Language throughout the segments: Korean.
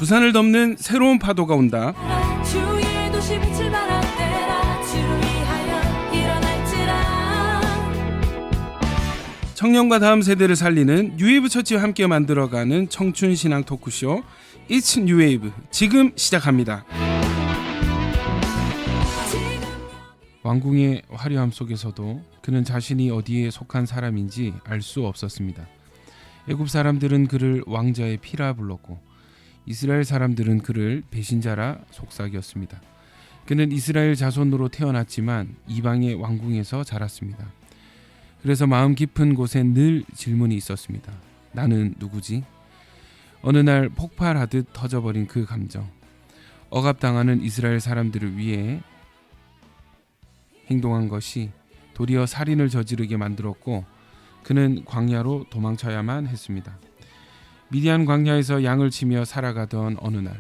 부산을 덮는 새로운 파도가 온다. 주위의 도시 빛을 발하되라. 주를 위하여 일어날지라. 청년과 다음 세대를 살리는 뉴웨이브 처치와 함께 만들어가는 청춘 신앙 토크쇼 It's New Wave 지금 시작합니다. 왕궁의 화려함 속에서도 그는 자신이 어디에 속한 사람인지 알 수 없었습니다. 애굽 사람들은 그를 왕자의 피라 불렀고 이스라엘 사람들은 그를 배신자라 속삭였습니다. 그는 이스라엘 자손으로 태어났지만 이방의 왕궁에서 자랐습니다. 그래서 마음 깊은 곳엔 늘 질문이 있었습니다. 나는 누구지? 어느 날 폭발하듯 터져버린 그 감정. 억압당하는 이스라엘 사람들을 위해 행동한 것이 도리어 살인을 저지르게 만들었고 그는 광야로 도망쳐야만 했습니다. 미디안 광야에서 양을 치며 살아가던 어느 날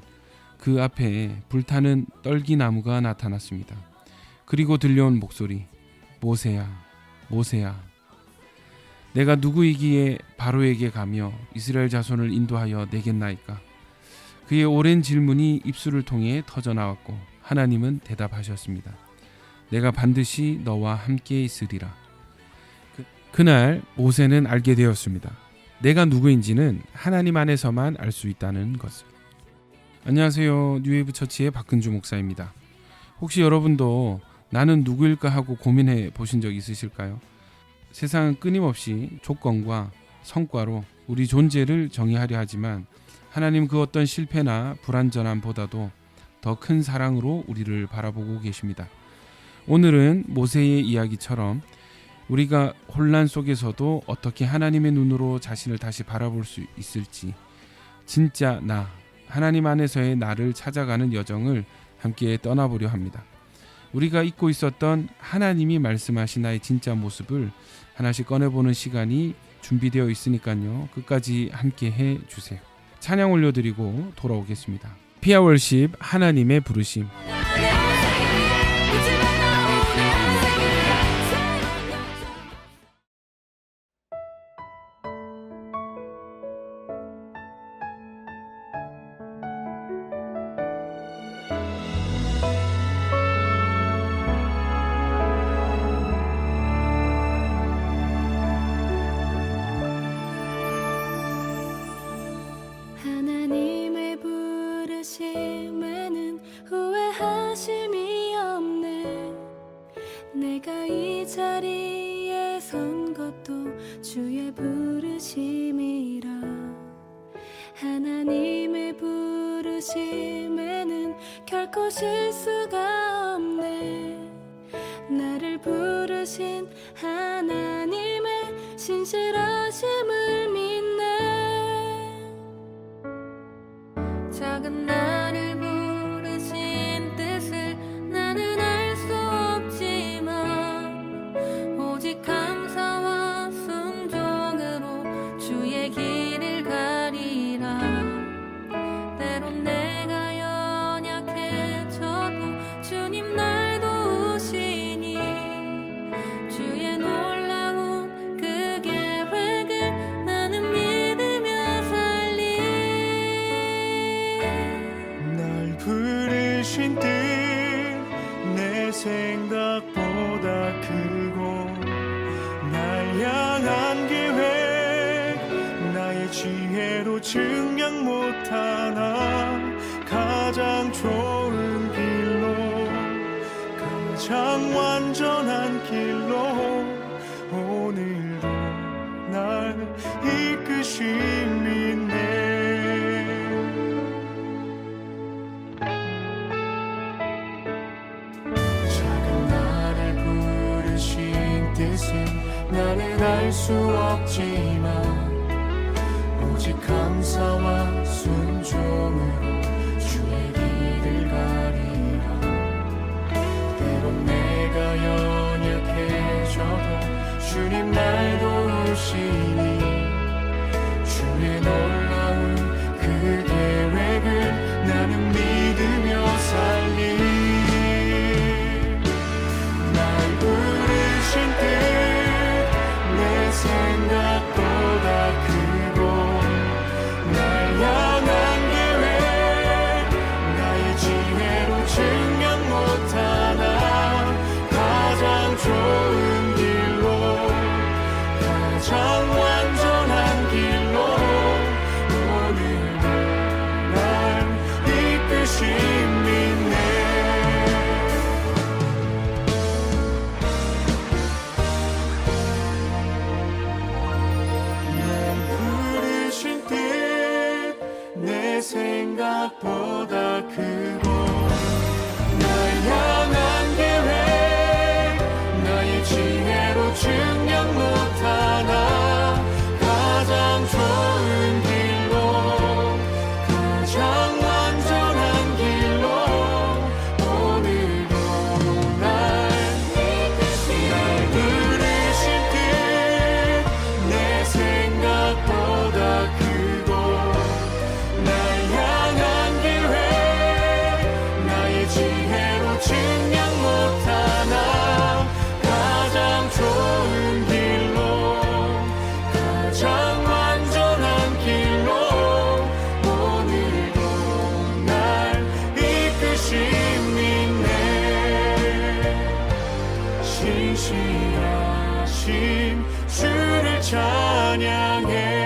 그 앞에 불타는 떨기나무가 나타났습니다. 그리고 들려온 목소리, 모세야, 모세야. 내가 누구이기에 바로에게 가며 이스라엘 자손을 인도하여 내겠나이까? 그의 오랜 질문이 입술을 통해 터져나왔고 하나님은 대답하셨습니다. 내가 반드시 너와 함께 있으리라. 그날 모세는 알게 되었습니다. 내가 누구인지는 하나님 안에서만 알 수 있다는 것을. 안녕하세요. 뉴웨이브 처치의 박근주 목사입니다. 혹시 여러분도 나는 누구일까 하고 고민해 보신 적 있으실까요? 세상은 끊임없이 조건과 성과로 우리 존재를 정의하려 하지만 하나님 그 어떤 실패나 불완전함보다도 더 큰 사랑으로 우리를 바라보고 계십니다. 오늘은 모세의 이야기처럼 우리가 혼란 속에서도 어떻게 하나님의 눈으로 자신을 다시 바라볼 수 있을지, 진짜 나, 하나님 안에서의 나를 찾아가는 여정을 함께 떠나보려 합니다. 우리가 잊고 있었던 하나님이 말씀하신 나의 진짜 모습을 하나씩 꺼내보는 시간이 준비되어 있으니까요. 끝까지 함께 해주세요. 찬양 올려드리고 돌아오겠습니다. 피아월십 하나님의 부르심. 하나님의 부르심에는 후회하심이 없네. 내가 이 자리에 선 것도 주의 부르심이라. 하나님의 부르심에는 결코 실수가 없네. 나를 부르신 하나님의 신실하심을 믿네. 작은 나를 부르신 뜻을 나는 알 수 없지만 오직 감사와 순종으로 주의 길을 가리라. 때론 내가 연약해져도 주님 날 도우시니 주의 놀라운 그 계획을 나는 믿으며 살리. 날 부르신 뜻 내 생각보다 크고 날 향한 계획 나의 지혜로 증명 못하나 가장 좋은 길로 가장 완전한 길로 오늘도 날 이끄심이네. 작은 나를 부르신 뜻은 나는 알 수 없지만 오직 감사와 순종으로 주의 길을 가리라. 때론 내가 연약해져도 주님 날 도우시니 주의 놀라운 그 계획을 나는 믿으며 살리. 날 부르신 뜻 내 생각보다 크고 날 생각보다 크고 날 향한 계획 나의 지혜로 증명 못하나 가장 좋은 길로 가장 완전한 길로 오늘도 날 부르신 뜻 내 생각보다 크고 날 향한 계획 나의 지혜로 증명 못하나 가장 좋은 길로 가장 완전한 길로 오늘도 날 이끄심이네 신실하신 주를 찬양해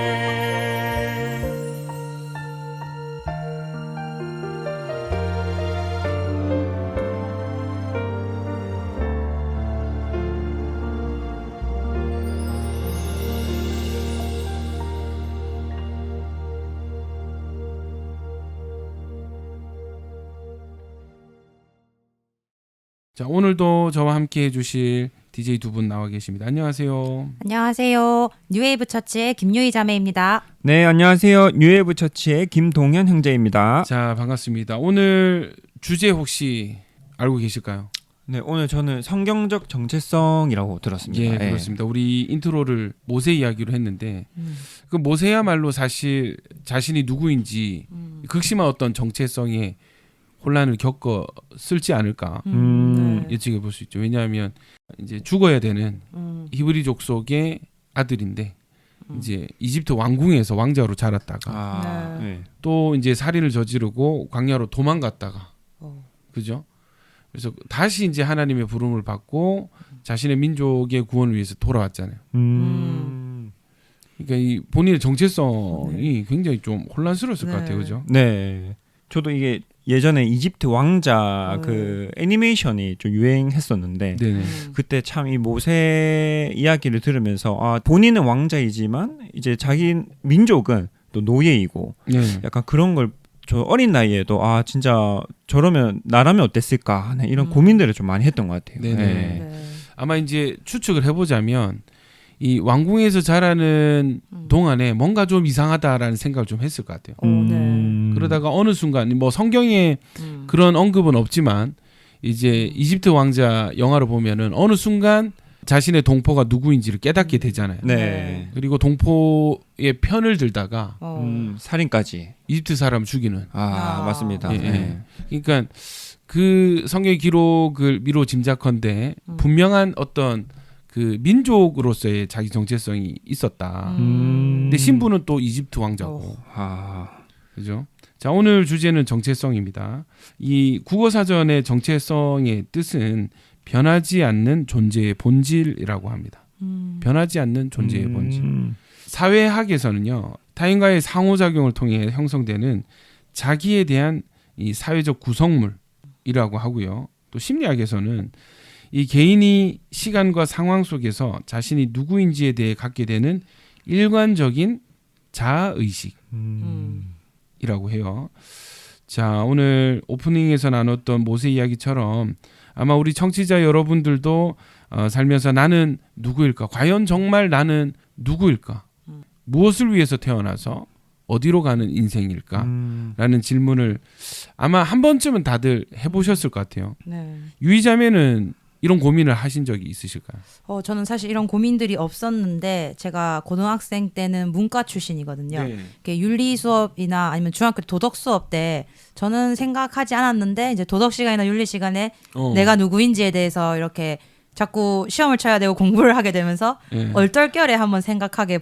자, 오늘도 저와 함께 해주실 DJ 두 분 나와 계십니다. 안녕하세요. 안녕하세요. 뉴웨이브 처치의 김유희 자매입니다. 네, 안녕하세요. 뉴웨이브 처치의 김동현 형제입니다. 자, 반갑습니다. 오늘 주제 혹시 알고 계실까요? 네, 오늘 저는 성경적 정체성이라고 들었습니다. 예, 그렇습니다. 우리 인트로를 모세 이야기로 했는데 그 모세야말로 사실 자신이 누구인지 극심한 어떤 정체성의 혼란을 겪었을지 않을까 예측해 볼 수 있죠. 왜냐하면 이제 죽어야 되는 히브리 족속의 아들인데 이제 이집트 왕궁에서 왕자로 자랐다가 네. 또 이제 살인을 저지르고 광야로 도망갔다가 그죠? 그래서 다시 이제 하나님의 부름을 받고 자신의 민족의 구원을 위해서 돌아왔잖아요. 그러니까 이 본인의 정체성이 굉장히 좀 혼란스러웠을 것 같아요, 그죠? 네. 저도 이게 예전에 이집트 왕자 그 애니메이션이 좀 유행했었는데 네네. 그때 참 이 모세 이야기를 들으면서 아, 본인은 왕자이지만 이제 자기 민족은 또 노예이고 네. 약간 그런 걸 저 어린 나이에도 아 진짜 저러면 나라면 어땠을까 하는 이런 고민들을 좀 많이 했던 것 같아요. 네네. 네. 아마 이제 추측을 해보자면 이 왕궁에서 자라는 동안에 뭔가 좀 이상하다라는 생각을 좀 했을 것 같아요. 그러다가 어느 순간 뭐 성경에 그런 언급은 없지만 이제 이집트 왕자 영화를 보면은 어느 순간 자신의 동포가 누구인지를 깨닫게 되잖아요. 네. 그리고 동포의 편을 들다가 살인까지. 이집트 사람 죽이는. 맞습니다. 예, 예. 네. 그러니까 그 성경 기록을 미로 짐작컨대 분명한 어떤 그 민족으로서의 자기 정체성이 있었다. 근데 신부는 또 이집트 왕자고. 그죠? 자, 오늘 주제는 정체성입니다. 이 국어사전의 정체성의 뜻은 변하지 않는 존재의 본질이라고 합니다. 변하지 않는 존재의 본질. 사회학에서는요, 타인과의 상호작용을 통해 형성되는 자기에 대한 이 사회적 구성물이라고 하고요. 또 심리학에서는 이 개인이 시간과 상황 속에서 자신이 누구인지에 대해 갖게 되는 일관적인 자아의식이라고 해요. 자, 오늘 오프닝에서 나눴던 모세 이야기처럼 아마 우리 청취자 여러분들도 살면서 나는 누구일까? 과연 정말 나는 누구일까? 무엇을 위해서 태어나서 어디로 가는 인생일까? 라는 질문을 아마 한 번쯤은 다들 해보셨을 것 같아요. 네. 유희자매는 이런 고민을 하신 적이 있으실까요? 저는 사실 이런 고민들이 없었는데 제가 고등학생 때는 문과 출신이거든요. 네. 이렇게 윤리 수업이나 아니면 중학교 도덕 수업 때 저는 생각하지 않았는데 이제 도덕 시간이나 윤리 시간에 내가 누구인지에 대해서 이렇게 자꾸 시험을 쳐야 되고 공부를 하게 되면서 네. 얼떨결에 한번 생각하게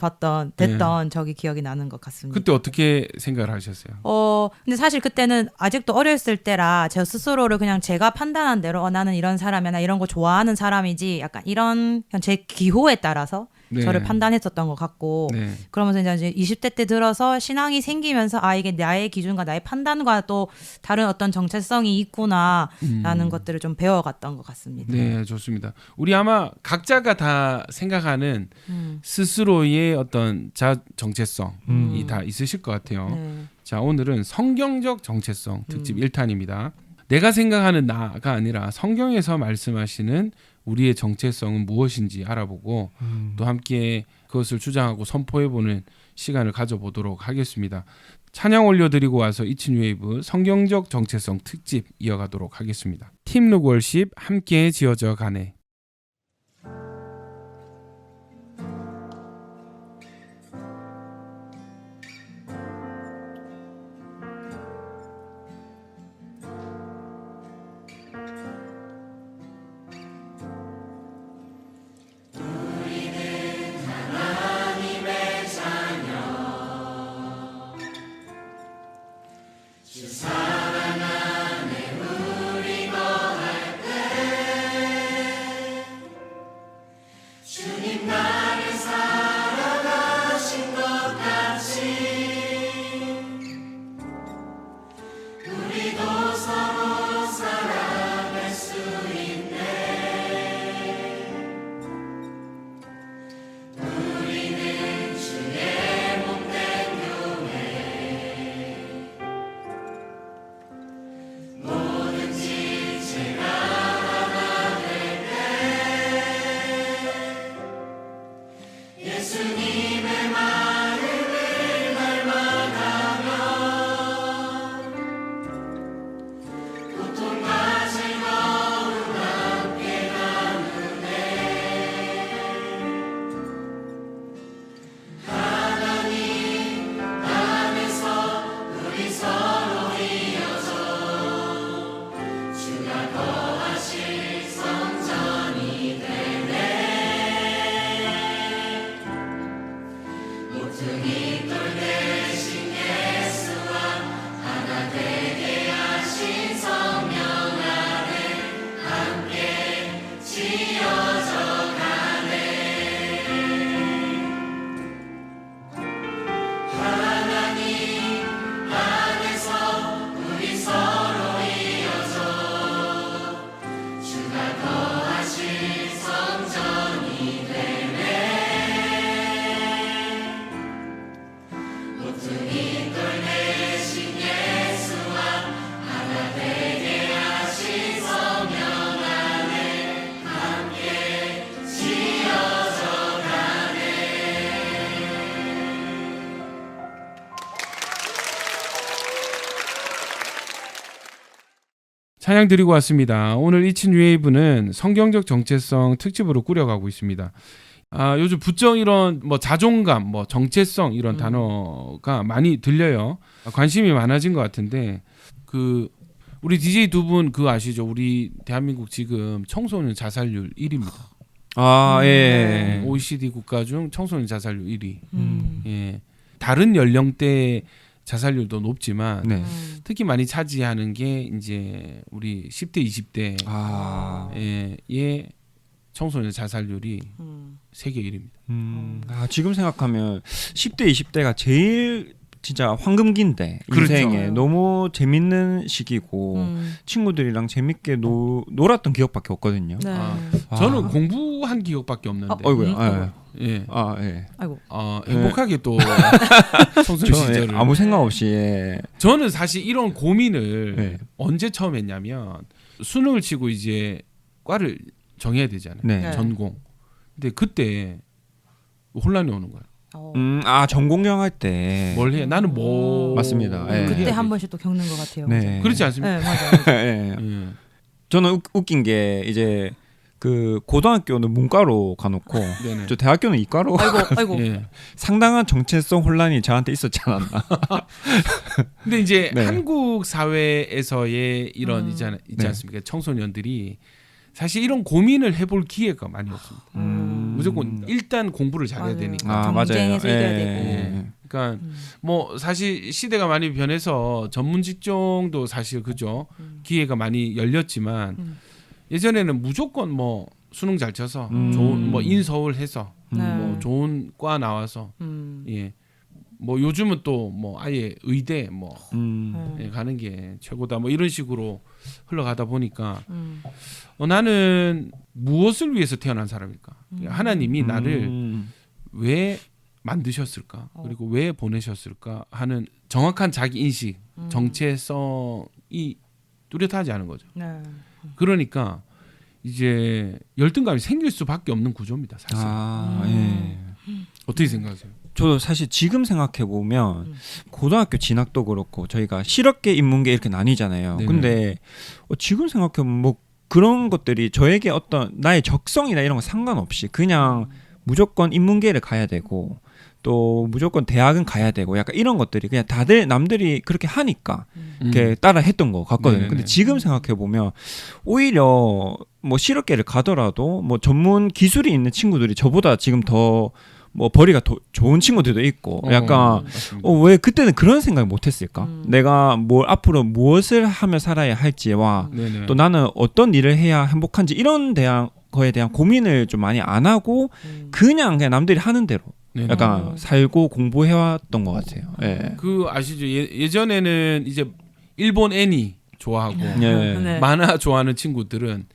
됐던 적이 기억이 나는 것 같습니다. 그때 어떻게 생각을 하셨어요? 근데 사실 그때는 아직도 어렸을 때라 제 스스로를 그냥 제가 판단한 대로 나는 이런 사람이야, 나 이런 거 좋아하는 사람이지, 약간 이런 그냥 제 기호에 따라서 네. 저를 판단했었던 것 같고 네. 그러면서 이제 20대 때 들어서 신앙이 생기면서 이게 나의 기준과 나의 판단과 또 다른 어떤 정체성이 있구나라는 것들을 좀 배워갔던 것 같습니다. 네, 좋습니다. 우리 아마 각자가 다 생각하는 스스로의 어떤 자 정체성이 다 있으실 것 같아요. 네. 자, 오늘은 성경적 정체성 특집 1탄입니다. 내가 생각하는 나가 아니라 성경에서 말씀하시는 우리의 정체성은 무엇인지 알아보고 또 함께 그것을 주장하고 선포해보는 시간을 가져보도록 하겠습니다. 찬양 올려드리고 와서 이친웨이브 성경적 정체성 특집 이어가도록 하겠습니다. 팀룩 월십 함께 지어져 가네. 찬양 드리고 왔습니다. 오늘 이친웨이브는 성경적 정체성 특집으로 꾸려가고 있습니다. 요즘 부정 이런 뭐 자존감, 뭐 정체성 이런 단어가 많이 들려요. 관심이 많아진 것 같은데 그 우리 DJ 두 분 그거 아시죠? 우리 대한민국 지금 청소년 자살률 1위입니다. 아, 예. OECD 국가 중 청소년 자살률 1위. 예. 다른 연령대 자살률도 높지만 네. 특히 많이 차지하는 게 이제 우리 10대, 20대 의 청소년 자살률이 세계 1위입니다. 지금 생각하면 10대, 20대가 제일 진짜 황금기인데 그렇죠. 인생에 너무 재밌는 시기고 친구들이랑 재밌게 놀았던 기억밖에 없거든요. 네. 저는 공부한 기억밖에 없는데. 어이구야. 예. 예. 아이고. 행복하게 또 청소년 저는 시절을 아무 생각 없이 저는 사실 이런 고민을 네. 언제 처음 했냐면 수능을 치고 이제 과를 정해야 되잖아요. 네. 전공. 근데 그때 혼란이 오는 거예요. 전공령 할 때 뭘 해? 나는 뭐 맞습니다. 예. 그때 한 번씩 또 겪는 것 같아요. 네. 그렇지 않습니까? 네, 맞아요. 예. 예. 저는 웃긴 게 이제 그 고등학교는 문과로 가놓고 네네. 저 대학교는 이과로 아이고. 예. 상당한 정체성 혼란이 저한테 있었지 않았나. 근데 이제 네. 한국 사회에서의 이런 있지 네. 않습니까? 청소년들이 사실 이런 고민을 해볼 기회가 많이 없습니다. 무조건 일단 공부를 잘해야 맞아요. 되니까. 경쟁에서 이겨야 되고. 예. 그러니까 뭐 사실 시대가 많이 변해서 전문 직종도 사실 그죠 기회가 많이 열렸지만 예전에는 무조건 뭐 수능 잘 쳐서 좋은 뭐 인서울해서 뭐 좋은 과 나와서 예. 뭐 요즘은 또 뭐 아예 의대 뭐 예, 가는 게 최고다 뭐 이런 식으로 흘러가다 보니까 나는 무엇을 위해서 태어난 사람일까? 하나님이 나를 왜 만드셨을까? 그리고 왜 보내셨을까? 하는 정확한 자기 인식, 정체성이 뚜렷하지 않은 거죠. 네. 그러니까 이제 열등감이 생길 수밖에 없는 구조입니다. 사실. 예. 어떻게 생각하세요? 저도 사실 지금 생각해 보면 고등학교 진학도 그렇고 저희가 실업계 인문계 이렇게 나뉘잖아요. 네네. 근데 지금 생각해 보면 뭐 그런 것들이 저에게 어떤 나의 적성이나 이런 거 상관없이 그냥 무조건 인문계를 가야 되고 또 무조건 대학은 가야 되고 약간 이런 것들이 그냥 다들 남들이 그렇게 하니까 이렇게 따라 했던 것 같거든요. 네네네. 근데 지금 생각해 보면 오히려 뭐 실업계를 가더라도 뭐 전문 기술이 있는 친구들이 저보다 지금 더 뭐 벌이가 좋은 친구들도 있고 약간 맞습니다. 왜 그때는 그런 생각을 못했을까? 내가 뭘 앞으로 무엇을 하며 살아야 할지와 네네. 또 나는 어떤 일을 해야 행복한지 이런 거에 대한 고민을 좀 많이 안 하고 그냥 남들이 하는 대로 네네. 약간 살고 공부해왔던 것 같아요. 예. 그 아시죠? 예전에는 이제 일본 애니 좋아하고 예. 네. 만화 좋아하는 친구들은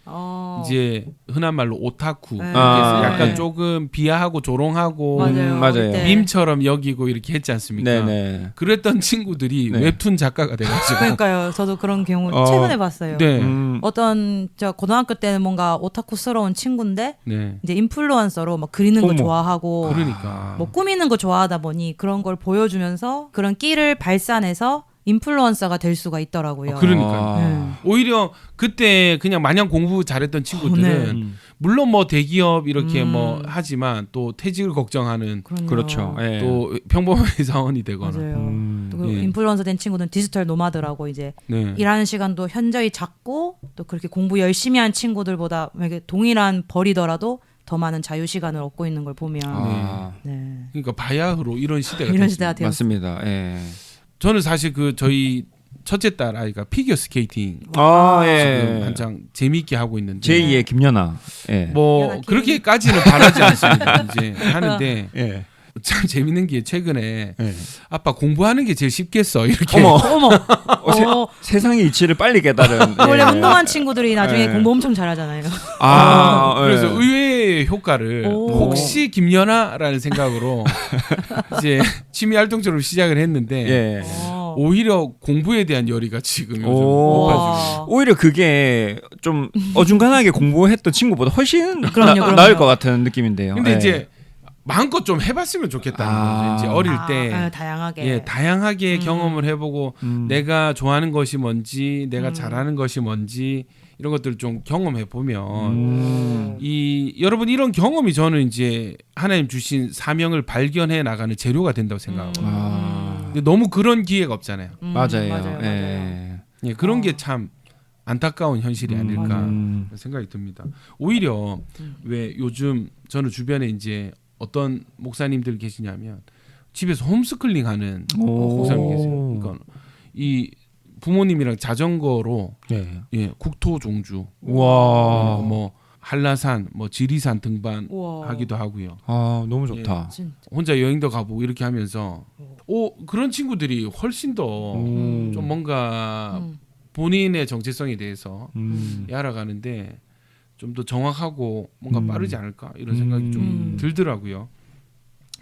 이제 흔한 말로 오타쿠 네. 이렇게 해서 약간 네. 조금 비하하고 조롱하고 맞아요. 맞아요. 그때. 밈처럼 여기고 이렇게 했지 않습니까? 네네. 그랬던 친구들이 네. 웹툰 작가가 돼가지고 그러니까요. 저도 그런 경우 어. 최근에 봤어요. 네. 어떤 저 고등학교 때는 뭔가 오타쿠스러운 친구인데 네. 이제 인플루언서로 막 그리는 거 어머. 좋아하고 그러니까 뭐 꾸미는 거 좋아하다 보니 그런 걸 보여주면서 그런 끼를 발산해서 인플루언서가 될 수가 있더라고요. 그러니까요. 오히려 그때 그냥 마냥 공부 잘했던 친구들은 네. 물론 뭐 대기업 이렇게 뭐 하지만 또 퇴직을 걱정하는 그럼요. 그렇죠. 예. 또 평범한 회사원이 되거나 맞아요. 또그 예. 인플루언서 된 친구는 디지털 노마드라고 이제 네. 일하는 시간도 현저히 작고 또 그렇게 공부 열심히 한 친구들보다 이렇게 동일한 벌이더라도 더 많은 자유 시간을 얻고 있는 걸 보면 아, 네. 그러니까 바야흐로 이런 시대가 이런 됐습니다. 시대가 되었 맞습니다. 예. 저는 사실 그 저희 첫째 딸 아이가 피겨 스케이팅 아, 지금 예. 한창 재미있게 하고 있는데 제2의 김연아. 예. 뭐 연하 그렇게까지는 바라지 않습니다. 이제 하는데 예. 참 재밌는 게 최근에 예. 아빠 공부하는 게 제일 쉽겠어 이렇게 어머, 어머. 세상의 이치를 빨리 깨달은. 원래 예. 운동한 친구들이 나중에 예. 공부 엄청 잘하잖아요. 아, 그래서 예. 의외의 효과를 오. 혹시 김연아라는 생각으로 이제 취미 활동처럼 시작을 했는데 예. 오히려 공부에 대한 열의가 지금 요즘 오. 높아지고 오히려 그게 좀 어중간하게 공부했던 친구보다 훨씬 그럼요. 나을 것 같은 느낌인데요. 근데 예. 이제 마음껏 좀 해봤으면 좋겠다는 아. 거죠. 이제 어릴 때 다양하게. 예, 다양하게 경험을 해보고 내가 좋아하는 것이 뭔지 내가 잘하는 것이 뭔지 이런 것들을 좀 경험해 보면 이 여러분 이런 경험이 저는 이제 하나님 주신 사명을 발견해 나가는 재료가 된다고 생각하고 아, 근데 너무 그런 기회가 없잖아요. 맞아요. 예. 예, 그런 게 참 안타까운 현실이 아닐까 생각이 듭니다. 오히려 왜 요즘 저는 주변에 이제 어떤 목사님들 계시냐면 집에서 홈스쿨링하는 목사님 계세요. 그러니까 이 부모님이랑 자전거로 네. 예, 국토 종주, 와. 뭐 한라산, 뭐 지리산 등반하기도 우와. 하고요. 아, 너무 좋다. 진짜. 혼자 여행도 가보고 이렇게 하면서 그런 친구들이 훨씬 더 좀 뭔가 본인의 정체성에 대해서 알아가는데 좀 더 정확하고 뭔가 빠르지 않을까 이런 생각이 좀 들더라고요.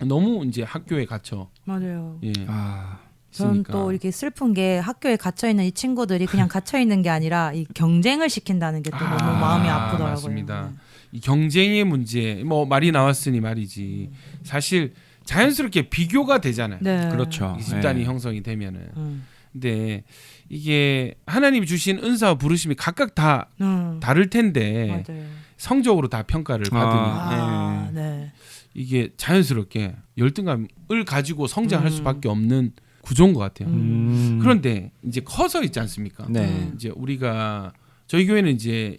너무 이제 학교에 갇혀. 맞아요. 예. 아, 저는 있으니까. 또 이렇게 슬픈 게 학교에 갇혀 있는 이 친구들이 그냥 갇혀 있는 게 아니라 이 경쟁을 시킨다는 게 또 너무 마음이 아프더라고요. 맞습니다. 이 경쟁의 문제, 뭐 말이 나왔으니 말이지. 사실 자연스럽게 비교가 되잖아요. 네. 그렇죠. 이 집단이 예. 형성이 되면은. 근데 이게 하나님이 주신 은사와 부르심이 각각 다 다를 텐데 맞아요. 성적으로 다 평가를 받으니 네. 이게 자연스럽게 열등감을 가지고 성장할 수밖에 없는 구조인 것 같아요. 그런데 이제 커서 있지 않습니까? 네. 이제 우리가 저희 교회는 이제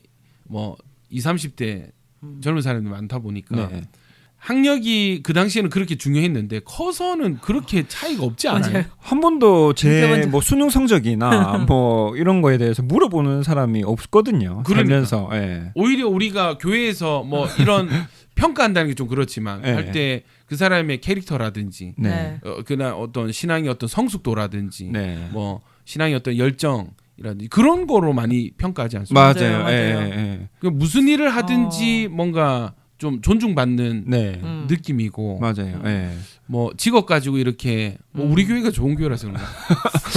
뭐 20, 30대 젊은 사람들이 많다 보니까 네. 학력이 그 당시에는 그렇게 중요했는데 커서는 그렇게 차이가 없지 않아요. 맞아요. 한 번도 제 먼저. 뭐 수능 성적이나 뭐 이런 거에 대해서 물어보는 사람이 없거든요. 그러니까. 살면서. 예. 오히려 우리가 교회에서 뭐 이런 평가한다는 게 좀 그렇지만 네. 할 때 그 사람의 캐릭터라든지 네. 그나 어떤 신앙의 어떤 성숙도라든지 네. 뭐 신앙의 어떤 열정이라든지 그런 거로 많이 평가하지 않습니까? 맞아요. 맞아요. 예, 예. 그 무슨 일을 하든지 뭔가 좀 존중받는 네. 느낌이고 맞아요. 예. 뭐 직업 가지고 이렇게 뭐 우리 교회가 좋은 교회라서 그런가?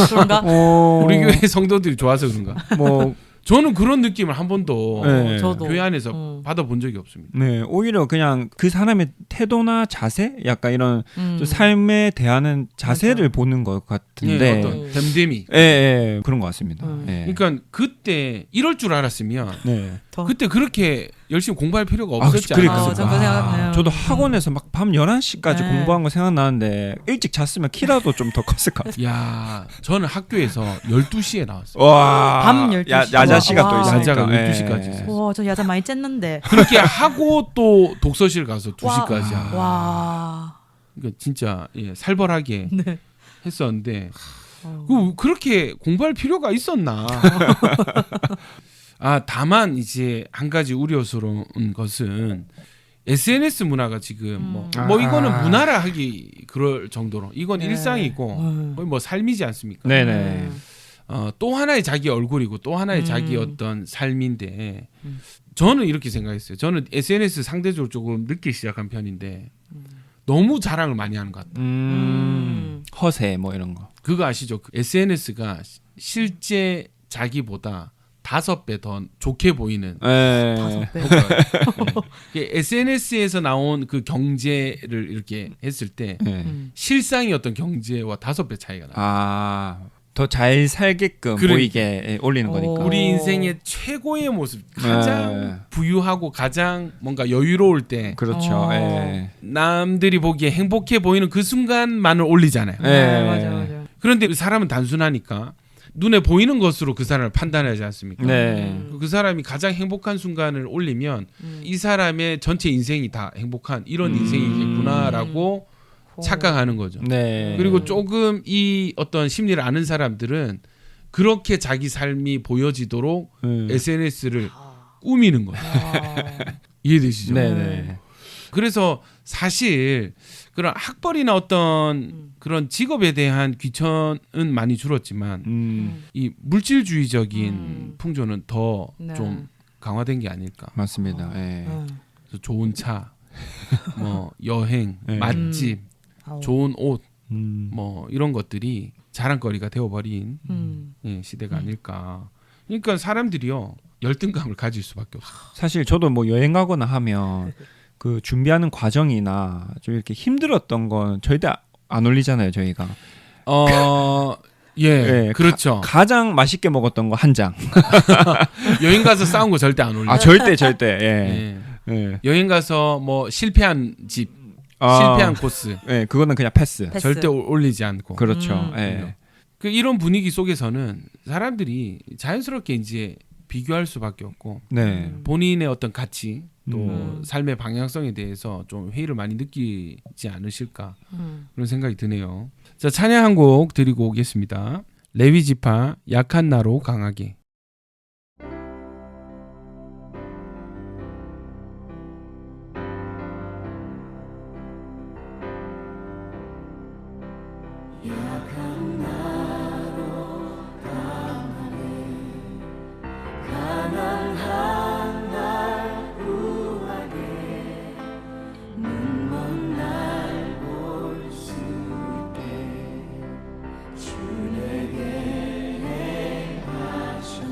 그런가? 우리 교회 성도들이 좋아서 그런가? 뭐 저는 그런 느낌을 한 번도 네. 저도. 교회 안에서 받아본 적이 없습니다. 네, 오히려 그냥 그 사람의 태도나 자세, 약간 이런 좀 사 삶에 대하는 자세를 맞아. 보는 것 네, 같은데, 어떤 댐댐이. 예, 예, 그런 것 같습니다. 예. 그러니까 그때 이럴 줄 알았으면 네. 그때 그렇게 열심히 공부할 필요가 아, 없었지 그러니까. 않아요? 저도 생각해요. 저도 학원에서 막 밤 11시까지 네. 공부한 거 생각나는데 일찍 잤으면 키라도 좀 더 컸을 것 같아요. 야, 저는 학교에서 12시에 나왔어요. 와, 밤 12시. 야자시가 또 와. 있으니까. 야자가 예. 12시까지 있어요. 와, 저 야자 많이 쬐는데. 그렇게 하고 또 독서실 가서 2시까지 하고. 와. 그러니까 진짜 예, 살벌하게 네. 했었는데 어. 그렇게 공부할 필요가 있었나? 아, 다만 이제 한 가지 우려스러운 것은 SNS 문화가 지금 뭐 이거는 문화라 하기 그럴 정도로 이건 네. 일상이고 거의 뭐 삶이지 않습니까? 네네. 또 하나의 자기 얼굴이고 또 하나의 자기 어떤 삶인데 저는 이렇게 생각했어요. 저는 SNS 상대적으로 조금 늦게 시작한 편인데 너무 자랑을 많이 하는 것 같아요. 허세 뭐 이런 거. 그거 아시죠? 그 SNS가 실제 자기보다 5배 더 좋게 보이는 예. 5배. SNS에서 나온 그 경제를 이렇게 했을 때 예. 실상의 어떤 경제와 5배 차이가 나요. 아, 더 잘 살게끔 그러니까. 보이게 올리는 오. 거니까. 우리 인생의 최고의 모습, 가장 네. 부유하고 가장 뭔가 여유로울 때 그렇죠. 어. 예. 남들이 보기에 행복해 보이는 그 순간만을 올리잖아요. 예. 네, 맞아. 그런데 사람은 단순하니까 눈에 보이는 것으로 그 사람을 판단하지 않습니까? 네. 그 사람이 가장 행복한 순간을 올리면 이 사람의 전체 인생이 다 행복한 이런 인생이겠구나라고 착각하는 거죠. 네. 그리고 조금 이 어떤 심리를 아는 사람들은 그렇게 자기 삶이 보여지도록 SNS를 꾸미는 거예요. 이해되시죠? 네네. 그래서 사실 그런 학벌이나 어떤 그런 직업에 대한 귀천은 많이 줄었지만 이 물질주의적인 풍조는 더 좀 네. 강화된 게 아닐까. 맞습니다. 예. 그래서 좋은 차, 뭐 여행, 네. 맛집, 아우. 좋은 옷, 음. 뭐 이런 것들이 자랑거리가 되어버린 예, 시대가 아닐까. 그러니까 사람들이요 열등감을 가질 수밖에 없어요. 사실 저도 뭐 여행 가거나 하면 그 준비하는 과정이나 좀 이렇게 힘들었던 건 절대 안 올리잖아요, 저희가. 예, 예, 그렇죠. 가장 맛있게 먹었던 거 한 장. 여행 가서 싸운 거 절대 안 올려. 아, 절대. 예. 예. 예. 여행 가서 뭐 실패한 집, 아, 실패한 코스 예, 그거는 그냥 패스. 패스. 절대 올리지 않고. 그렇죠. 예. 그 이런 분위기 속에서는 사람들이 자연스럽게 이제 비교할 수밖에 없고 네. 본인의 어떤 가치 또 삶의 방향성에 대해서 좀 회의를 많이 느끼지 않으실까 그런 생각이 드네요. 자, 찬양 한 곡 드리고 오겠습니다. 레위 지파 약한 나로 강하게. 주 내게 행하셨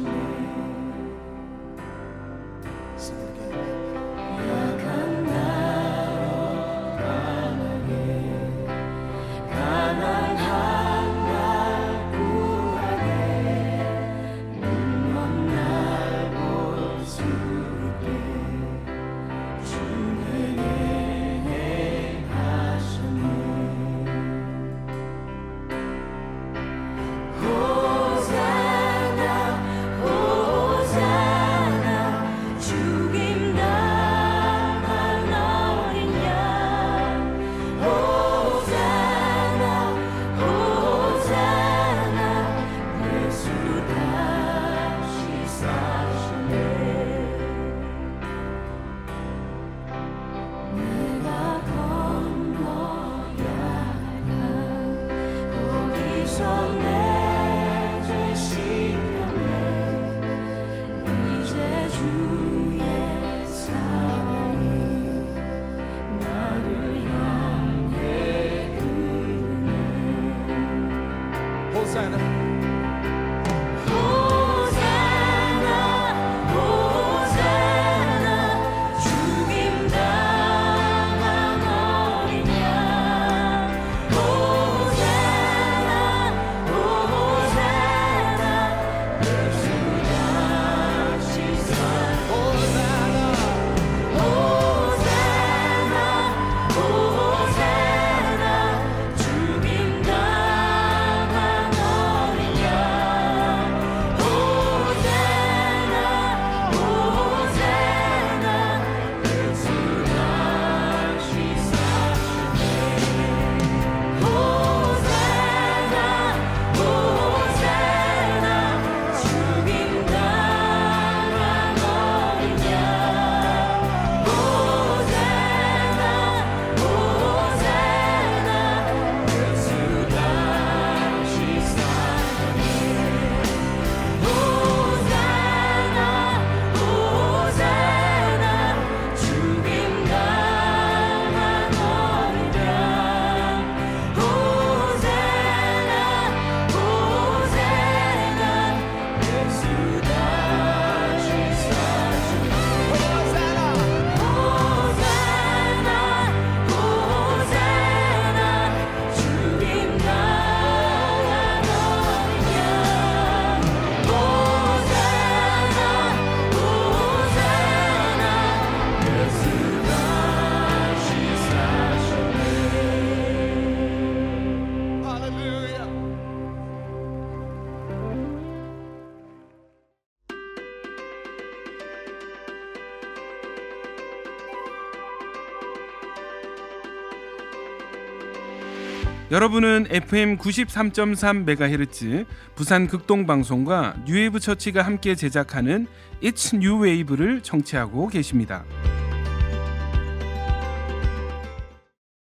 여러분은 FM 93.3MHz 부산 극동방송과 뉴웨이브 처치가 함께 제작하는 It's New Wave를 청취하고 계십니다.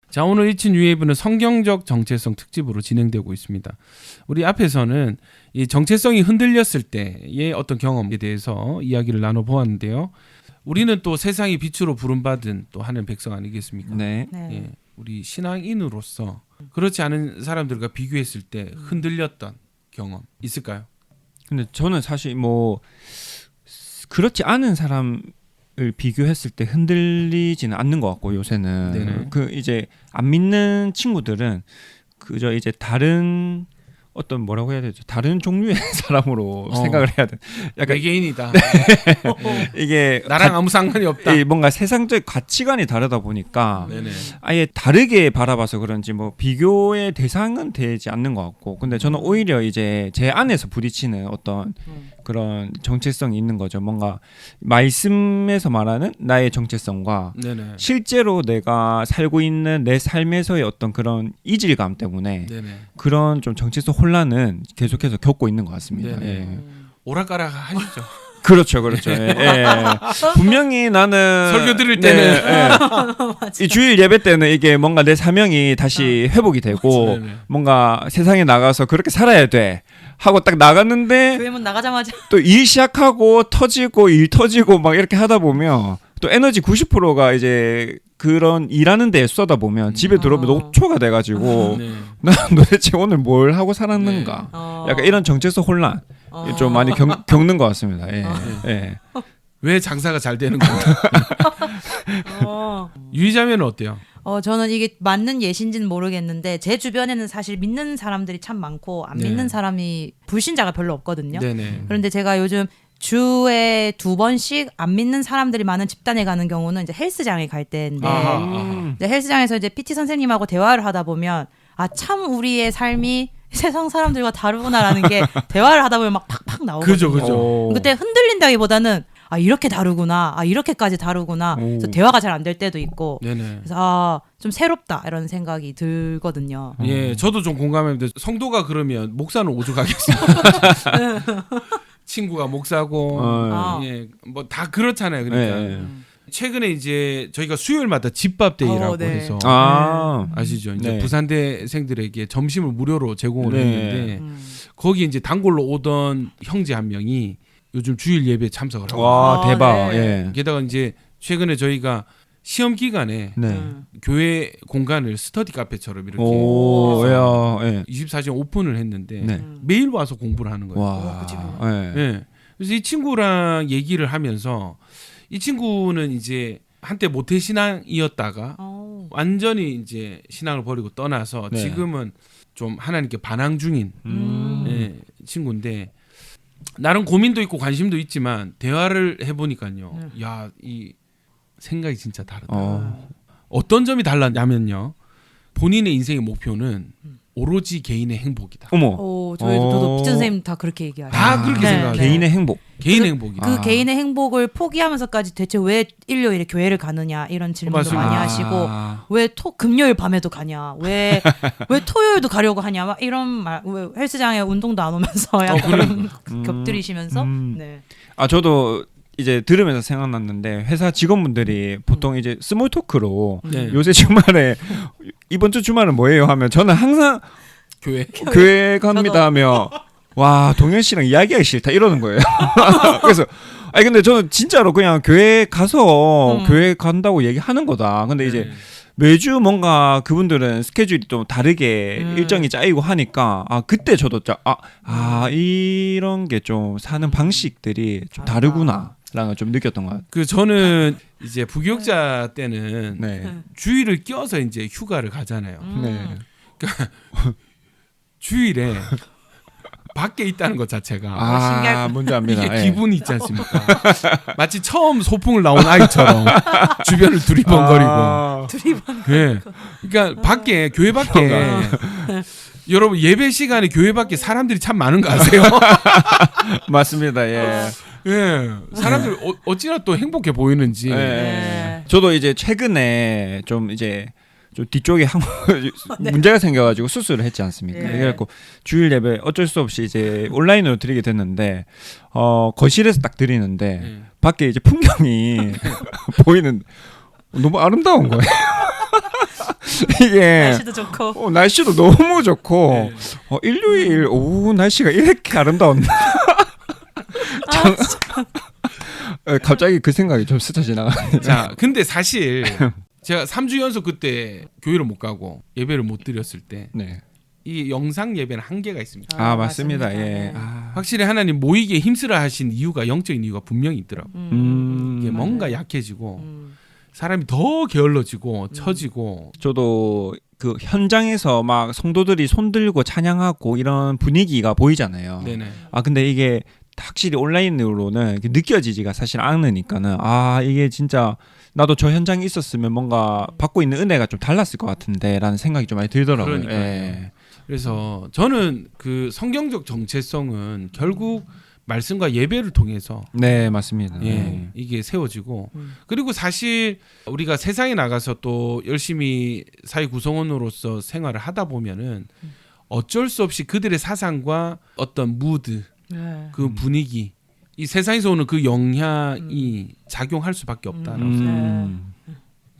자, 오늘 It's New Wave는 성경적 정체성 특집으로 진행되고 있습니다. 우리 앞에서는 이 정체성이 흔들렸을 때의 어떤 경험에 대해서 이야기를 나눠보았는데요. 우리는 또 세상의 빛으로 부름받은 또 하는 백성 아니겠습니까? 네. 네. 예, 우리 신앙인으로서 그렇지 않은 사람들과 비교했을 때 흔들렸던 경험 있을까요? 근데 저는 사실 뭐 그렇지 않은 사람을 비교했을 때 흔들리지는 않는 것 같고 요새는 네네. 그 이제 안 믿는 친구들은 그저 이제 다른 어떤 뭐라고 해야 되죠? 다른 종류의 사람으로 생각을 해야 돼. 약간 외계인이다. 이게 나랑 아무 상관이 없다. 이 뭔가 세상적 가치관이 다르다 보니까 네네. 아예 다르게 바라봐서 그런지 뭐 비교의 대상은 되지 않는 것 같고, 근데 저는 오히려 이제 제 안에서 부딪히는 어떤 그런 정체성이 있는 거죠. 뭔가 말씀에서 말하는 나의 정체성과 네네. 실제로 내가 살고 있는 내 삶에서의 어떤 그런 이질감 때문에 네네. 그런 좀 정체성 혼란은 계속해서 겪고 있는 것 같습니다. 네네. 예. 오락가락 하시죠. 그렇죠, 그렇죠. 예, 예. 분명히 나는 설교 드릴 네, 때는 이 주일 예배 때는 이게 뭔가 내 사명이 다시 회복이 되고 네네. 뭔가 세상에 나가서 그렇게 살아야 돼 하고 딱 나갔는데 교회 문 나가자마자 또 일 시작하고 터지고 일 터지고 막 이렇게 하다 보면 또 에너지 90%가 이제 그런 일하는 데에 쏟아 보면 집에 들어오면 녹초가 돼가지고 네. 난 도대체 오늘 뭘 하고 살았는가 어. 약간 이런 정체성 혼란 좀 많이 겪는 것 같습니다. 예. 예. 왜 장사가 잘 되는 건가? 유이자매는 어때요? 저는 이게 맞는 예신지는 모르겠는데 제 주변에는 사실 믿는 사람들이 참 많고 안 네. 믿는 사람이 불신자가 별로 없거든요. 네네. 그런데 제가 요즘 주에 2번씩 안 믿는 사람들이 많은 집단에 가는 경우는 이제 헬스장에 갈 때인데 아하. 이제 헬스장에서 이제 PT 선생님하고 대화를 하다 보면 아 참 우리의 삶이 세상 사람들과 다르구나라는 게 대화를 하다 보면 막 팍팍 나오거든요. 그죠, 그죠. 그때 흔들린다기보다는 아 이렇게 다르구나, 아 이렇게까지 다르구나. 그래서 대화가 잘 안 될 때도 있고. 네네. 그래서 아 좀 새롭다 이런 생각이 들거든요. 예, 저도 좀 공감합니다. 성도가 그러면 목사는 오죽하겠습니까? 친구가 목사고, 아. 예, 뭐 다 그렇잖아요. 그러니까 예, 예. 최근에 이제 저희가 수요일마다 집밥데이라고 네. 해서 아, 아시죠? 이제 네. 부산대생들에게 점심을 무료로 제공을 네. 했는데 거기 이제 단골로 오던 형제 한 명이 요즘 주일 예배 참석을 하고 와 아, 대박. 네. 예. 게다가 이제 최근에 저희가 시험 기간에 네. 교회 공간을 스터디 카페처럼 이렇게 오, 해서 야, 예. 24시간 오픈을 했는데 네. 매일 와서 공부를 하는 거예요. 와, 예. 예. 그래서 이 친구랑 얘기를 하면서 이 친구는 이제 한때 모태 신앙이었다가 완전히 이제 신앙을 버리고 떠나서 네. 지금은 좀 하나님께 반항 중인 예, 친구인데 나름 고민도 있고 관심도 있지만 대화를 해보니까요. 야, 이 생각이 진짜 다르다. 어떤 점이 달랐냐면요. 본인의 인생의 목표는 오로지 개인의 행복이다. 어머. 저도 피트 선생님 다 그렇게 얘기하죠. 다 그렇게 네, 생각해요. 네. 개인의 행복. 개인의 행복이다. 그 개인의 행복을 포기하면서까지 대체 왜 일요일에 교회를 가느냐 이런 질문도 맞습니다. 많이 하시고 왜 금요일 밤에도 가냐 왜 토요일도 가려고 하냐 막 이런 말 왜 헬스장에 운동도 안 오면서 약간 겹들이시면서 네. 아 저도 이제 들으면서 생각났는데 회사 직원분들이 보통 이제 스몰 토크로 네. 요새 주말에 이번 주 주말은 뭐예요 하면 저는 항상 교회. 교회 갑니다 하며 와 동현 씨랑 이야기하기 싫다 이러는 거예요. 그래서 아니 근데 저는 진짜로 그냥 교회 가서 교회 간다고 얘기하는 거다. 근데 이제 매주 뭔가 그분들은 스케줄이 좀 다르게 일정이 짜이고 하니까 아 그때 저도 이런 게 좀 사는 방식들이 좀 다르구나라는 좀 느꼈던 것 같아요. 그 저는 이제 부교육자 때는 네. 주일을 껴서 이제 휴가를 가잖아요. 네. 주일에 밖에 있다는 것 자체가 아, 뭔지 압니다. 이게 예. 기분이 있지 않습니까? 마치 처음 소풍을 나온 아이처럼 주변을 두리번거리고. 예. 그러니까 밖에 교회 밖에 여러분 예배 시간에 교회 밖에 사람들이 참 많은 거 아세요? 맞습니다. 예. 예. 사람들 어찌나 또 행복해 보이는지. 예. 저도 이제 최근에 좀 이제 좀 뒤쪽에 문제가 생겨가지고 수술을 했지 않습니까? 네. 그래갖고 주일 예배 어쩔 수 없이 이제 온라인으로 드리게 됐는데 거실에서 딱 드리는데 네. 밖에 이제 풍경이 보이는 너무 아름다운 거예요. 이게 날씨도 좋고. 날씨도 너무 좋고 네. 일요일 오후 날씨가 이렇게 아름다웠나? 갑자기 그 생각이 좀 스쳐 지나가. 자, 근데 사실 제가 3주 연속 그때 교회를 못 가고 예배를 못 드렸을 때 이 네. 영상 예배는 한계가 있습니다. 맞습니다. 예. 네. 확실히 하나님 모이게 힘쓰라 하신 이유가 영적인 이유가 분명히 있더라고. 이게 맞아요. 뭔가 약해지고 사람이 더 게을러지고 음. 처지고. 저도 그 현장에서 막 성도들이 손 들고 찬양하고 이런 분위기가 보이잖아요. 네네. 근데 이게 확실히 온라인으로는 느껴지지가 사실 않으니까는 이게 진짜 나도 저 현장에 있었으면 뭔가 받고 있는 은혜가 좀 달랐을 것 같은데라는 생각이 좀 많이 들더라고요. 그러니까요. 예. 그래서 저는 그 성경적 정체성은 결국 말씀과 예배를 통해서 네, 맞습니다. 이게 세워지고 그리고 사실 우리가 세상에 나가서 또 열심히 사회 구성원으로서 생활을 하다 보면은 어쩔 수 없이 그들의 사상과 어떤 무드 네. 그 분위기 이 세상에서 오는 그 영향이 작용할 수밖에 없다는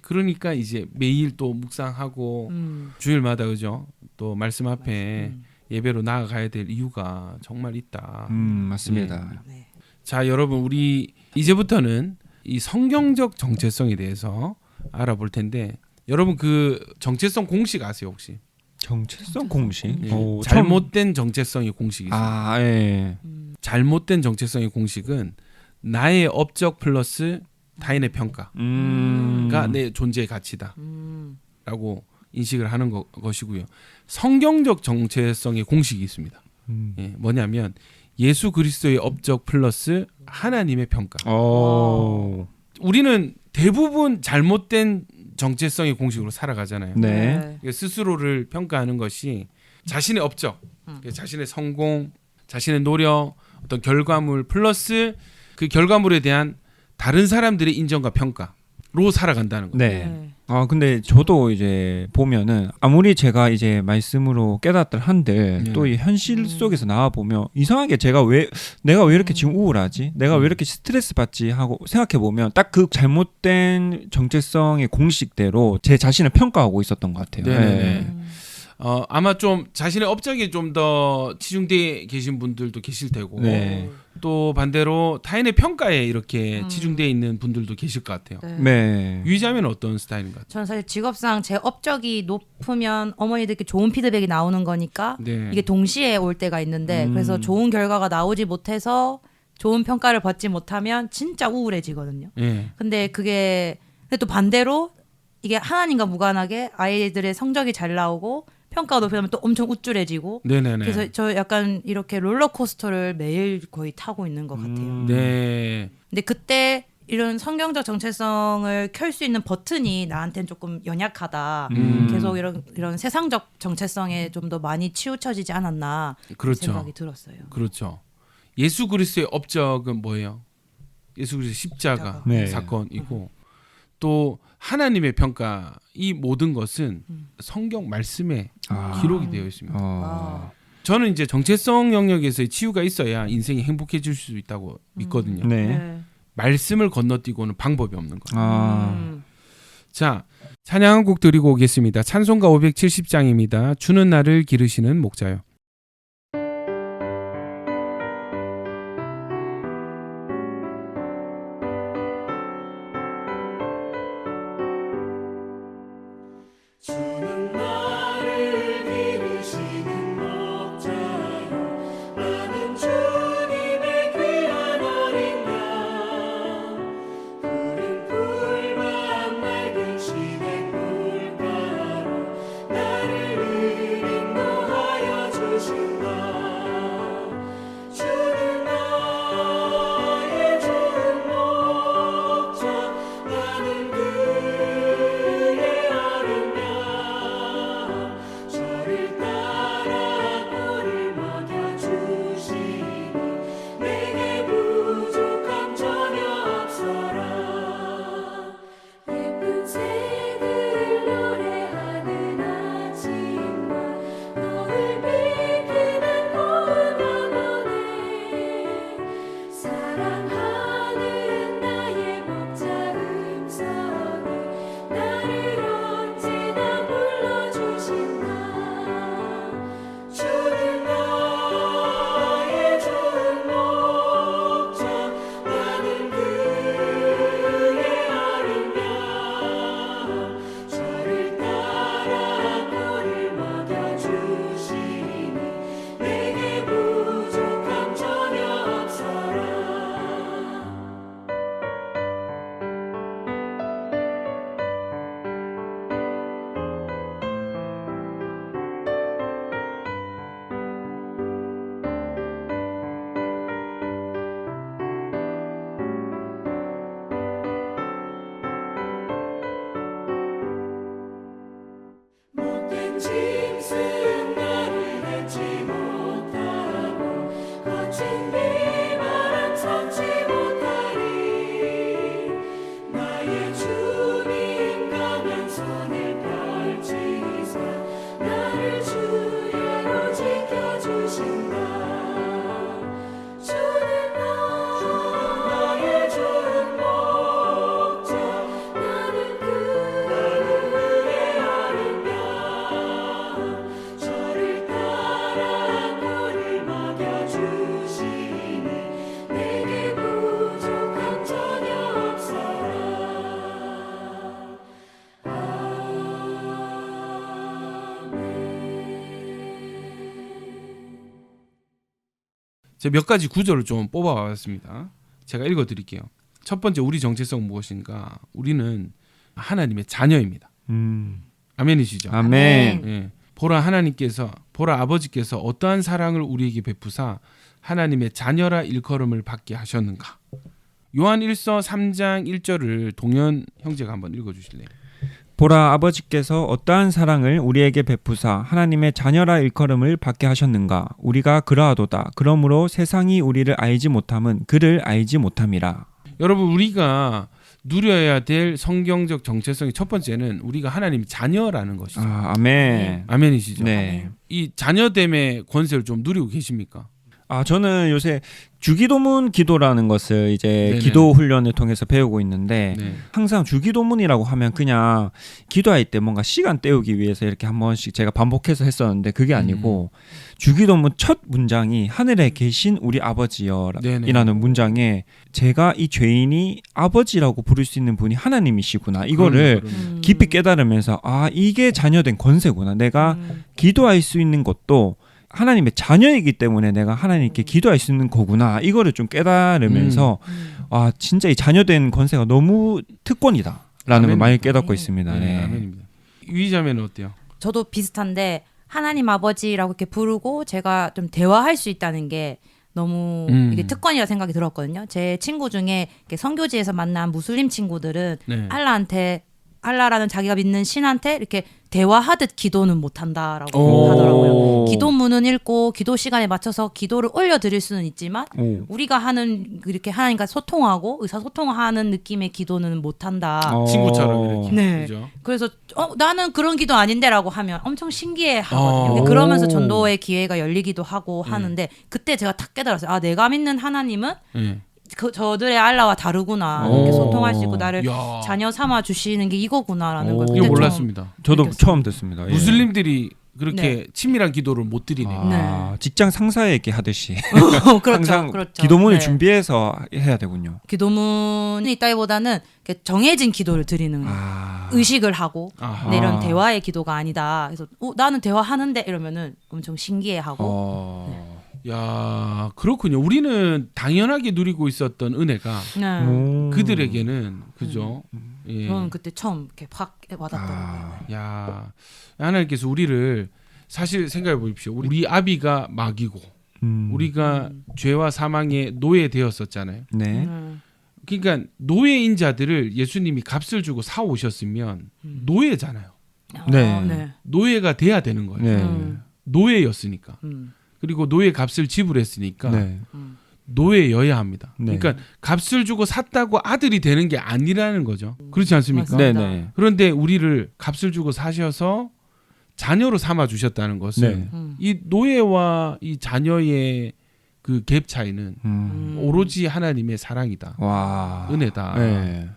그러니까 이제 매일 또 묵상하고 주일마다 그죠 또 말씀 앞에 예배로 나아가야 될 이유가 정말 있다. 맞습니다. 네. 자, 여러분 우리 이제부터는 이 성경적 정체성에 대해서 알아볼 텐데 여러분 그 정체성 공식 아세요 혹시? 정체성 공식? 예. 오, 잘못된 정체성의 공식이 있습니다. 예. 잘못된 정체성의 공식은 나의 업적 플러스 타인의 평가가 내 존재의 가치다라고 인식을 하는 것이고요. 성경적 정체성의 공식이 있습니다. 예, 뭐냐면 예수 그리스도의 업적 플러스 하나님의 평가. 우리는 대부분 잘못된 정체성의 공식으로 살아가잖아요. 네. 스스로를 평가하는 것이 자신의 업적, 자신의 성공, 자신의 노력, 어떤 결과물 플러스 그 결과물에 대한 다른 사람들의 인정과 평가로 살아간다는 거예요. 네. 근데 저도 이제 보면은 아무리 제가 이제 말씀으로 깨닫들 한들 또 이 현실 속에서 나와 보면 이상하게 내가 왜 이렇게 지금 우울하지? 내가 왜 이렇게 스트레스 받지? 하고 생각해 보면 딱 그 잘못된 정체성의 공식대로 제 자신을 평가하고 있었던 것 같아요. 네네네. 아마 좀 자신의 업적에 좀 더 치중되어 계신 분들도 계실 테고 네. 또 반대로 타인의 평가에 이렇게 치중되어 있는 분들도 계실 것 같아요. 네. 유희자매는 어떤 스타일인 것 같아요? 저는 사실 직업상 제 업적이 높으면 어머니들께 좋은 피드백이 나오는 거니까 네. 이게 동시에 올 때가 있는데 그래서 좋은 결과가 나오지 못해서 좋은 평가를 받지 못하면 진짜 우울해지거든요. 예. 근데 또 반대로 이게 하나님과 무관하게 아이들의 성적이 잘 나오고 평가가 높으면 또 엄청 우쭐해지고 네네네. 그래서 저 약간 이렇게 롤러코스터를 매일 거의 타고 있는 것 같아요. 네. 근데 그때 이런 성경적 정체성을 켤 수 있는 버튼이 나한테는 조금 연약하다. 계속 이런 세상적 정체성에 좀 더 많이 치우쳐지지 않았나 그렇죠. 생각이 들었어요. 그렇죠. 예수 그리스도의 업적은 뭐예요? 예수 그리스도의 십자가 네. 사건이고 또 하나님의 평가 이 모든 것은 성경 말씀에 기록이 되어 있습니다. 저는 이제 정체성 영역에서의 치유가 있어야 인생이 행복해질 수 있다고 믿거든요. 네. 말씀을 건너뛰고는 방법이 없는 거예요. 음. 자, 찬양 한 곡 드리고 오겠습니다. 찬송가 570장입니다. 주는 나를 기르시는 목자요. 주는 나를 기르시는 목자요 나는 주님의 귀한 어린 양 푸른 풀만 맑은 시냇 물가로 나를 인도하여 주시네 제가 몇 가지 구절을 좀 뽑아왔습니다. 제가 읽어드릴게요. 첫 번째, 우리 정체성 무엇인가? 우리는 하나님의 자녀입니다. 아멘이시죠? 아멘. 예. 보라 아버지께서 어떠한 사랑을 우리에게 베푸사 하나님의 자녀라 일컬음을 받게 하셨는가? 요한 1서 3장 1절을 동현 형제가 한번 읽어주실래요? 보라 아버지께서 어떠한 사랑을 우리에게 베푸사 하나님의 자녀라 일컬음을 받게 하셨는가? 우리가 그러하도다. 그러므로 세상이 우리를 알지 못함은 그를 알지 못함이라. 여러분, 우리가 누려야 될 성경적 정체성의 첫 번째는 우리가 하나님의 자녀라는 것이죠. 아멘. 아멘이시죠? 네. 이 자녀됨의 권세를 좀 누리고 계십니까? 저는 요새 주기도문 기도라는 것을 이제 네네. 기도 훈련을 통해서 배우고 있는데 네. 항상 주기도문이라고 하면 그냥 기도할 때 뭔가 시간 때우기 위해서 이렇게 한 번씩 제가 반복해서 했었는데 그게 아니고 주기도문 첫 문장이 하늘에 계신 우리 아버지여 네네. 이라는 문장에 제가 이 죄인이 아버지라고 부를 수 있는 분이 하나님이시구나 이거를 그러네. 깊이 깨달으면서 이게 자녀된 권세구나. 내가 기도할 수 있는 것도 하나님의 자녀이기 때문에 내가 하나님께 기도할 수 있는 거구나. 이거를 좀 깨달으면서 진짜 이 자녀된 권세가 너무 특권이다라는 걸 아멘. 많이 깨닫고 있습니다. 네, 네. 아멘입니다. 유이자매는 어때요? 저도 비슷한데 하나님 아버지라고 이렇게 부르고 제가 좀 대화할 수 있다는 게 너무 이게 특권이라 생각이 들었거든요. 제 친구 중에 이렇게 선교지에서 만난 무슬림 친구들은 네. 알라라는 자기가 믿는 신한테 이렇게 대화하듯 기도는 못한다라고 오. 하더라고요. 기도문은 읽고 기도 시간에 맞춰서 기도를 올려드릴 수는 있지만 우리가 하는 이렇게 하나님과 소통하고 의사소통하는 느낌의 기도는 못한다. 친구처럼 이렇게. 네. 그죠? 그래서 나는 그런 기도 아닌데라고 하면 엄청 신기해하거든요. 그러면서 전도의 기회가 열리기도 하고 하는데 그때 제가 탁 깨달았어요. 내가 믿는 하나님은 네. 저들의 알라와 다르구나. 이렇게 소통할 수 있고 나를 야. 자녀 삼아 주시는 게 이거구나라는 걸 이거 그때 좀 몰랐습니다. 저도 느꼈어요. 처음 듣습니다. 예. 무슬림들이 그렇게 네. 친밀한 기도를 못 드리네요. 네. 직장 상사에게 하듯이 그렇죠. 항상 그렇죠. 기도문을 네. 준비해서 해야 되군요. 기도문이 있다기보다는 이렇게 정해진 기도를 드리는 의식을 하고 아하. 네, 이런 대화의 기도가 아니다. 그래서 나는 대화하는데 이러면은 엄청 신기해하고 야, 그렇군요. 우리는 당연하게 누리고 있었던 은혜가 네. 그들에게는 그죠? 예. 저는 그때 처음 이렇게 확 와닿더라고요. 야, 하나님께서 우리를 사실 생각해 보십시오. 우리 아비가 마귀고 우리가 죄와 사망에 노예되었었잖아요. 네. 그러니까 노예인 자들을 예수님이 값을 주고 사 오셨으면 노예잖아요. 네. 노예가 돼야 되는 거예요. 네. 노예였으니까. 그리고 노예 값을 지불했으니까 네. 노예여야 합니다. 네. 그러니까 값을 주고 샀다고 아들이 되는 게 아니라는 거죠. 그렇지 않습니까? 맞습니다. 네. 그런데 우리를 값을 주고 사셔서 자녀로 삼아 주셨다는 것은 네. 이 노예와 이 자녀의 그 갭 차이는 오로지 하나님의 사랑이다. 와. 은혜다. 네.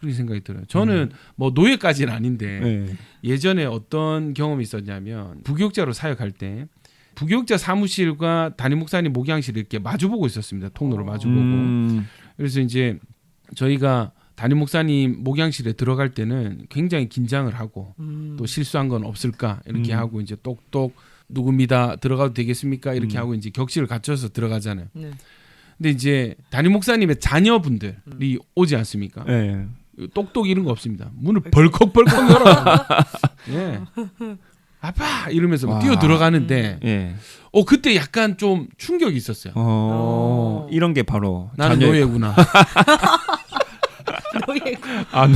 그렇게 생각이 들어요. 저는 뭐 노예까지는 아닌데 네. 예전에 어떤 경험이 있었냐면 부교육자로 사역할 때 부교육자 사무실과 담임 목사님 목양실을 이렇게 마주보고 있었습니다. 통로를 마주보고. 그래서 이제 저희가 담임 목사님 목양실에 들어갈 때는 굉장히 긴장을 하고 또 실수한 건 없을까 이렇게 하고 이제 똑똑 누굽니다 들어가도 되겠습니까 이렇게 하고 이제 격식을 갖춰서 들어가잖아요. 네. 근데 이제 담임 목사님의 자녀분들이 오지 않습니까? 네. 똑똑 이런 거 없습니다. 문을 벌컥벌컥 열어. 예. 아빠 이러면서 막 와. 뛰어 들어가는데 예. 그때 약간 좀 충격이 있었어요. 이런 게 바로 나는 자녀의- 노예구나.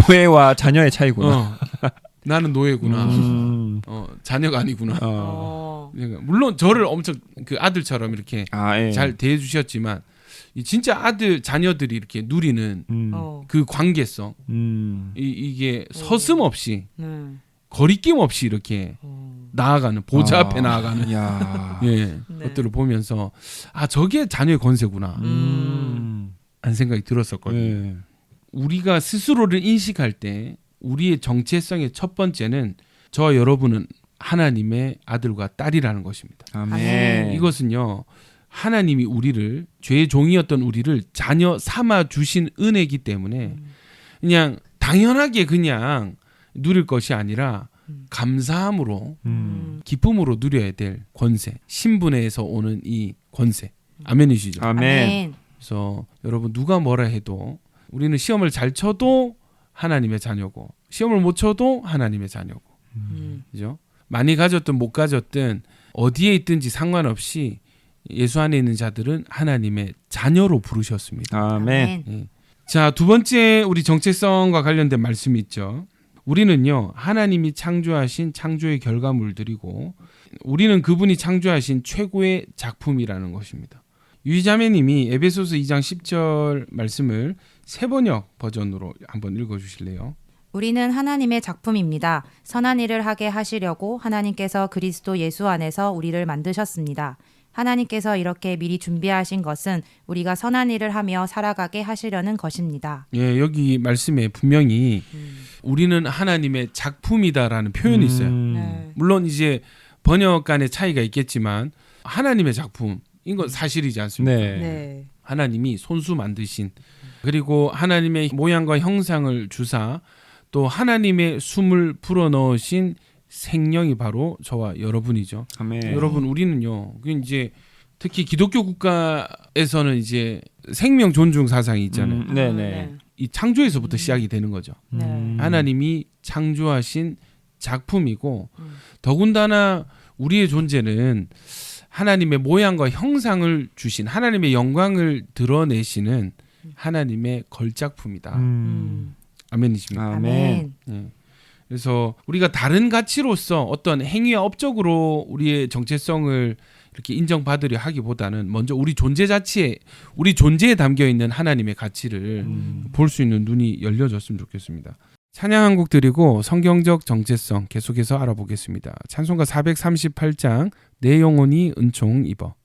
노예와 자녀의 차이구나. 나는 노예구나. 자녀가 아니구나. 그러니까 물론 저를 엄청 그 아들처럼 이렇게 예. 잘 대해주셨지만 이 진짜 아들 자녀들이 이렇게 누리는 그 관계성 이게 서슴없이 네. 거리낌 없이 이렇게 나아가는 보좌 앞에 나아가는 야. 예, 네. 것들을 보면서 저게 자녀의 권세구나 하는 생각이 들었었거든요. 네. 우리가 스스로를 인식할 때 우리의 정체성의 첫 번째는 저와 여러분은 하나님의 아들과 딸이라는 것입니다. 아멘. 이것은요 하나님이 우리를 죄의 종이었던 우리를 자녀 삼아 주신 은혜이기 때문에 그냥 당연하게 그냥 누릴 것이 아니라 감사함으로 기쁨으로 누려야 될 권세, 신분에서 오는 이 권세 아멘이시죠? 아멘. 그래서 여러분 누가 뭐라 해도 우리는 시험을 잘 쳐도 하나님의 자녀고 시험을 못 쳐도 하나님의 자녀고 그죠? 많이 가졌든 못 가졌든 어디에 있든지 상관없이 예수 안에 있는 자들은 하나님의 자녀로 부르셨습니다. 아멘. 자, 두 번째 우리 정체성과 관련된 말씀이 있죠. 우리는요 하나님이 창조하신 창조의 결과물들이고 우리는 그분이 창조하신 최고의 작품이라는 것입니다. 유이자매님이 에베소서 2장 10절 말씀을 세번역 버전으로 한번 읽어주실래요? 우리는 하나님의 작품입니다. 선한 일을 하게 하시려고 하나님께서 그리스도 예수 안에서 우리를 만드셨습니다. 하나님께서 이렇게 미리 준비하신 것은 우리가 선한 일을 하며 살아가게 하시려는 것입니다. 예, 여기 말씀에 분명히 우리는 하나님의 작품이다라는 표현이 있어요. 네. 물론 이제 번역 간의 차이가 있겠지만 하나님의 작품인 건 사실이지 않습니까? 네. 네. 하나님이 손수 만드신 그리고 하나님의 모양과 형상을 주사 또 하나님의 숨을 불어넣으신 생명이 바로 저와 여러분이죠. 아멘. 여러분 우리는요. 그 이제 특히 기독교 국가에서는 이제 생명 존중 사상이 있잖아요. 네네. 이 창조에서부터 시작이 되는 거죠. 네. 하나님이 창조하신 작품이고 더군다나 우리의 존재는 하나님의 모양과 형상을 주신 하나님의 영광을 드러내시는 하나님의 걸작품이다. 아멘이십니까? 아멘. 예. 그래서 우리가 다른 가치로서 어떤 행위와 업적으로 우리의 정체성을 이렇게 인정받으려 하기보다는 먼저 우리 존재 자체에 우리 존재에 담겨 있는 하나님의 가치를 볼 수 있는 눈이 열려졌으면 좋겠습니다. 찬양 한 곡 드리고 성경적 정체성 계속해서 알아보겠습니다. 찬송가 438장 내 영혼이 은총 입어.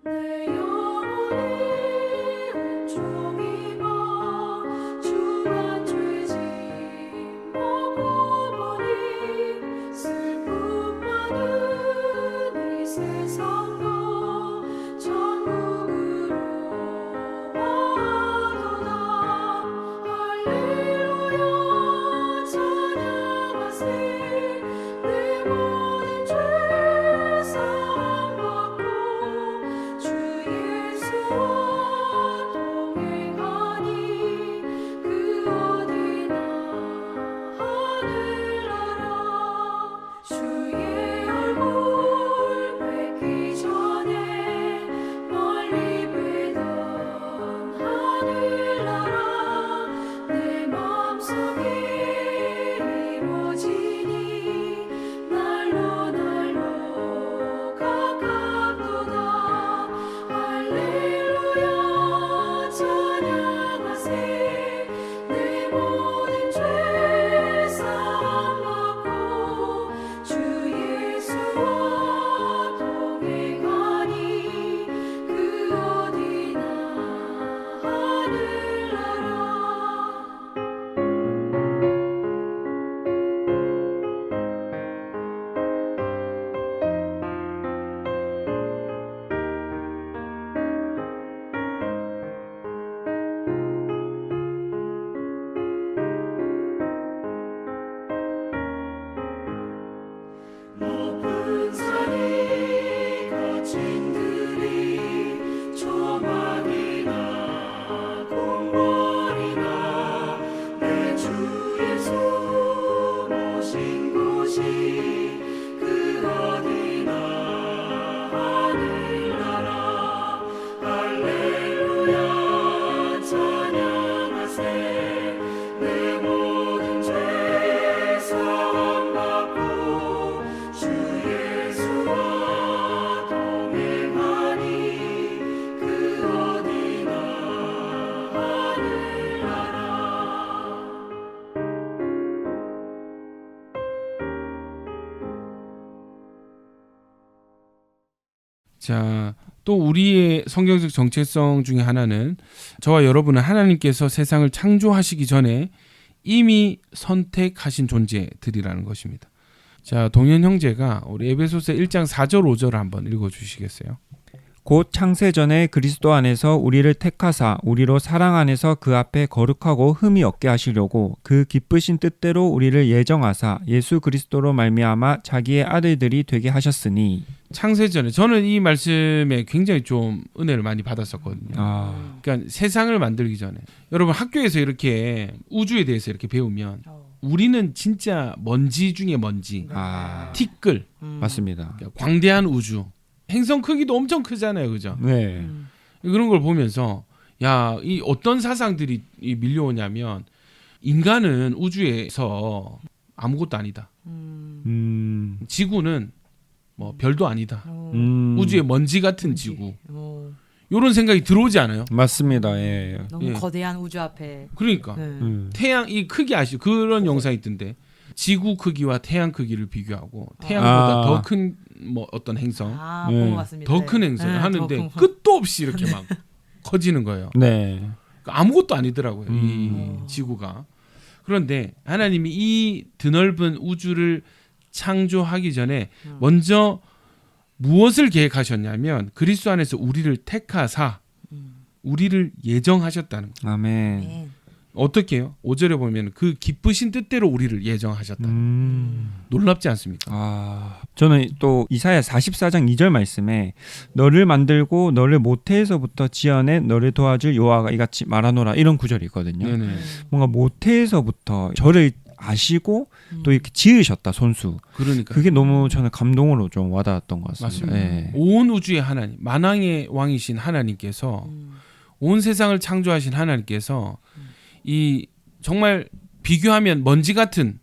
내 영혼이 은총 입어 주와 죄짐 먹고 보니 슬픔 많은 이 세상도 천국으로 와도다 할렐루야 찬양하세 내 모든 죄 사함받고 주 예수와 동행하니 그 어디나 하늘나라 주의 얼굴 뵙기 전에 멀리 뵈던 하늘나라 내 마음속에 이루어지니 날로 가깝도다 할렐루야 찬양하세 내 모든 죄 사함받고 주 예수와 동행하니 그 어디나 하늘나라 높은 산이 거친 들이 조망이나 궁궐이나 내 주 예수 모신 곳이 그 어디나 하늘나라 할렐루야 찬양하세 내 모든 죄 사함받고 주 예수와 동행하니 그 어디나 하늘나라 자, 또 우리의 성경적 정체성 중에 하나는 저와 여러분은 하나님께서 세상을 창조하시기 전에 이미 선택하신 존재들이라는 것입니다. 자, 동현 형제가 우리 에베소서 1장 4절 5절 한번 읽어주시겠어요? 곧 창세전에 그리스도 안에서 우리를 택하사 우리로 사랑 안에서 그 앞에 거룩하고 흠이 없게 하시려고 그 기쁘신 뜻대로 우리를 예정하사 예수 그리스도로 말미암아 자기의 아들들이 되게 하셨으니. 창세전에 저는 이 말씀에 굉장히 좀 은혜를 많이 받았었거든요. 그러니까 세상을 만들기 전에 여러분 학교에서 이렇게 우주에 대해서 이렇게 배우면 우리는 진짜 먼지 중에 먼지, 티끌, 맞습니다. 그러니까 광대한 우주, 행성 크기도 엄청 크잖아요, 그죠? 네. 그런 걸 보면서 야, 이 어떤 사상들이 밀려오냐면 인간은 우주에서 아무것도 아니다. 지구는 뭐 별도 아니다. 우주의 먼지 같은 지구. 이런 생각이 들어오지 않아요? 맞습니다. 예. 너무 예. 거대한 우주 앞에. 그러니까 태양 이 크기 아시죠? 그런 영상이 있던데 지구 크기와 태양 크기를 비교하고 태양보다 더 큰 뭐 어떤 행성, 네. 본것 같습니다. 더 큰 행성을 하는데 끝도 없이 이렇게 막 커지는 거예요. 네. 그러니까 아무것도 아니더라고요. 이 지구가. 그런데 하나님이 이 드넓은 우주를 창조하기 전에 먼저 무엇을 계획하셨냐면 그리스도 안에서 우리를 택하사 우리를 예정하셨다는 거예요. 아멘. 어떻게 해요? 5절에 보면 그 기쁘신 뜻대로 우리를 예정하셨다. 놀랍지 않습니까? 저는 또 이사야 44장 2절 말씀에 너를 만들고 너를 모태에서부터 지어내 너를 도와줄 여호와가 이같이 말하노라 이런 구절이 있거든요. 네네. 뭔가 모태에서부터 저를 아시고 또 이렇게 지으셨다 손수. 그러니까 그게 너무 저는 감동으로 좀 와닿았던 것 같습니다. 맞습니다. 예. 온 우주의 하나님, 만왕의 왕이신 하나님께서 온 세상을 창조하신 하나님께서 이 정말 비교하면 먼지 같은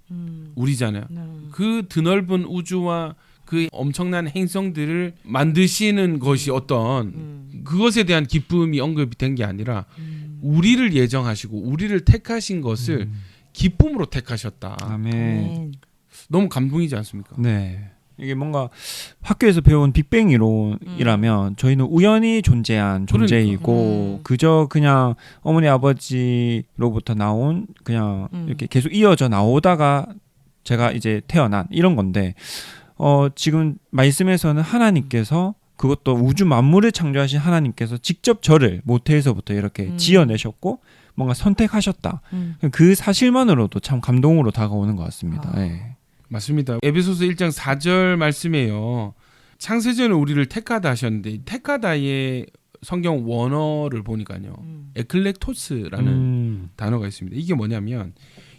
우리잖아요. 그 드넓은 우주와 그 엄청난 행성들을 만드시는 것이 어떤 그것에 대한 기쁨이 언급이 된 게 아니라 우리를 예정하시고 우리를 택하신 것을 기쁨으로 택하셨다. 아멘. 너무 감동이지 않습니까? 네. 이게 뭔가 학교에서 배운 빅뱅 이론이라면 저희는 우연히 존재한 존재이고 그저 그냥 어머니 아버지로부터 나온 그냥 이렇게 계속 이어져 나오다가 제가 이제 태어난 이런 건데 지금 말씀에서는 하나님께서 그것도 우주 만물을 창조하신 하나님께서 직접 저를 모태에서부터 이렇게 지어내셨고 뭔가 선택하셨다. 그 사실만으로도 참 감동으로 다가오는 것 같습니다. 네. 맞습니다. 에베소서 1장 4절 말씀에요. 창세전에 우리를 택하다 하셨는데 택하다의 성경 원어를 보니까요. 에클렉토스라는 단어가 있습니다. 이게 뭐냐면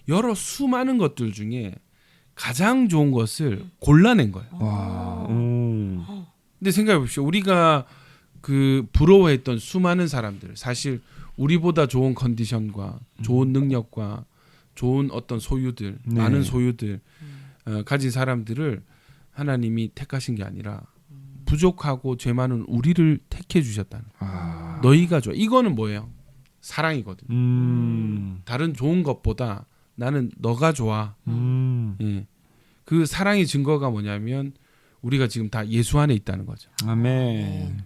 여러 수많은 것들 중에 가장 좋은 것을 골라낸 거예요. 와. 근데 생각해 보십시오. 우리가 그 부러워했던 수많은 사람들 사실 우리보다 좋은 컨디션과 좋은 능력과 좋은 어떤 소유들 네. 많은 소유들 가진 사람들을 하나님이 택하신 게 아니라 부족하고 죄 많은 우리를 택해 주셨다는 거예요. 너희가 좋아. 이거는 뭐예요? 사랑이거든요. 다른 좋은 것보다 나는 너가 좋아. 예. 그 사랑의 증거가 뭐냐면 우리가 지금 다 예수 안에 있다는 거죠. 아멘.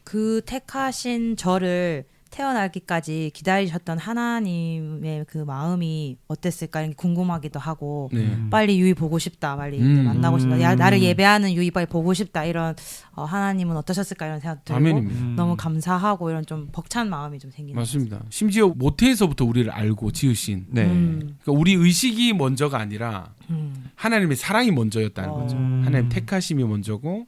그 택하신 저를 태어나기까지 기다리셨던 하나님의 그 마음이 어땠을까 이런 게 궁금하기도 하고 네. 빨리 유이 보고 싶다 빨리 이제 만나고 싶다 나를 예배하는 유이 빨리 보고 싶다 이런 하나님은 어떠셨을까 이런 생각 들고 아멘입니다. 너무 감사하고 이런 좀 벅찬 마음이 좀 생기는 맞습니다. 심지어 모태에서부터 우리를 알고 지으신 네. 그러니까 우리 의식이 먼저가 아니라 하나님의 사랑이 먼저였다는 거죠. 하나님 택하심이 먼저고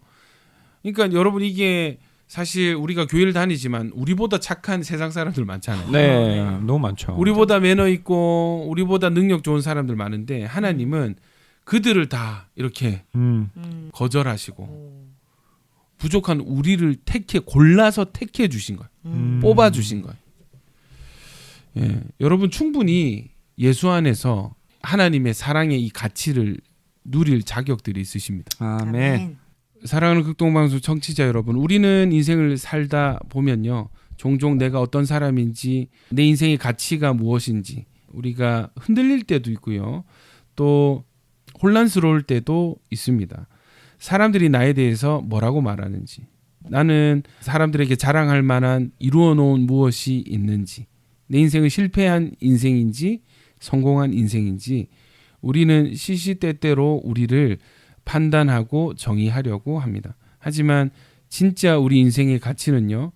그러니까 여러분 이게 사실 우리가 교회를 다니지만 우리보다 착한 세상 사람들 많잖아요. 네. 너무 많죠. 우리보다 매너 있고 우리보다 능력 좋은 사람들 많은데 하나님은 그들을 다 이렇게 거절하시고 부족한 우리를 골라서 택해 주신 거예요. 뽑아 주신 거예요. 예, 여러분 충분히 예수 안에서 하나님의 사랑의 이 가치를 누릴 자격들이 있으십니다. 아멘. 사랑하는 극동방송 청취자 여러분, 우리는 인생을 살다 보면요, 종종 내가 어떤 사람인지, 내 인생의 가치가 무엇인지 우리가 흔들릴 때도 있고요, 또 혼란스러울 때도 있습니다. 사람들이 나에 대해서 뭐라고 말하는지, 나는 사람들에게 자랑할 만한 이루어놓은 무엇이 있는지, 내 인생은 실패한 인생인지 성공한 인생인지, 우리는 시시때때로 우리를 판단하고 정의하려고 합니다. 하지만 진짜 우리 인생의 가치는요,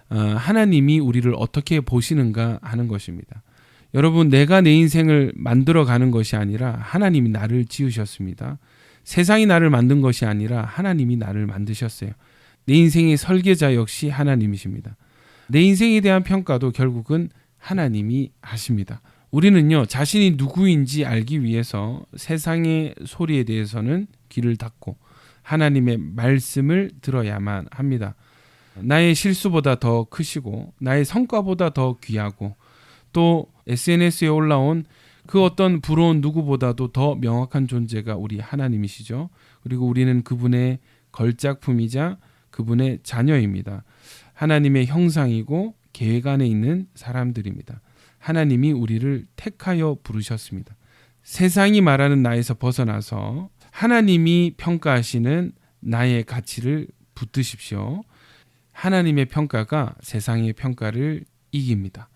하나님이 우리를 어떻게 보시는가 하는 것입니다. 여러분, 내가 내 인생을 만들어가는 것이 아니라 하나님이 나를 지으셨습니다. 세상이 나를 만든 것이 아니라 하나님이 나를 만드셨어요. 내 인생의 설계자 역시 하나님이십니다. 내 인생에 대한 평가도 결국은 하나님이 하십니다. 우리는요, 자신이 누구인지 알기 위해서 세상의 소리에 대해서는 귀를 닫고 하나님의 말씀을 들어야만 합니다. 나의 실수보다 더 크시고 나의 성과보다 더 귀하고 또 SNS에 올라온 그 어떤 부러운 누구보다도 더 명확한 존재가 우리 하나님이시죠. 그리고 우리는 그분의 걸작품이자 그분의 자녀입니다. 하나님의 형상이고 계획 안에 있는 사람들입니다. 하나님이 우리를 택하여 부르셨습니다. 세상이 말하는 나에서 벗어나서 하나님이 평가하시는 나의 가치를 붙드십시오. 하나님의 평가가 세상의 평가를 이깁니다.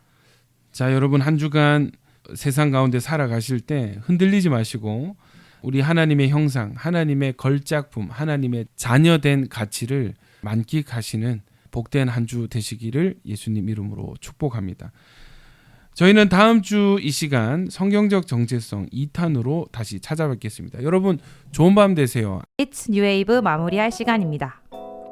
자, 여러분, 한 주간 세상 가운데 살아가실 때 흔들리지 마시고 우리 하나님의 형상, 하나님의 걸작품, 하나님의 자녀된 가치를 만끽하시는 복된 한 주 되시기를 예수님 이름으로 축복합니다. 저희는 다음 주 이 시간 성경적 정체성 2탄으로 다시 찾아뵙겠습니다. 여러분, 좋은 밤 되세요. It's New Wave 마무리할 시간입니다.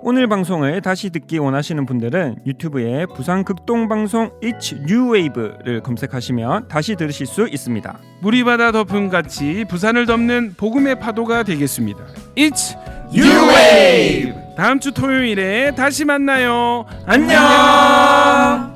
오늘 방송을 다시 듣기 원하시는 분들은 유튜브에 부산 극동방송 It's New Wave를 검색하시면 다시 들으실 수 있습니다. 물이 바다 덮음 같이 부산을 덮는 복음의 파도가 되겠습니다. It's New Wave! 다음 주 토요일에 다시 만나요. 안녕!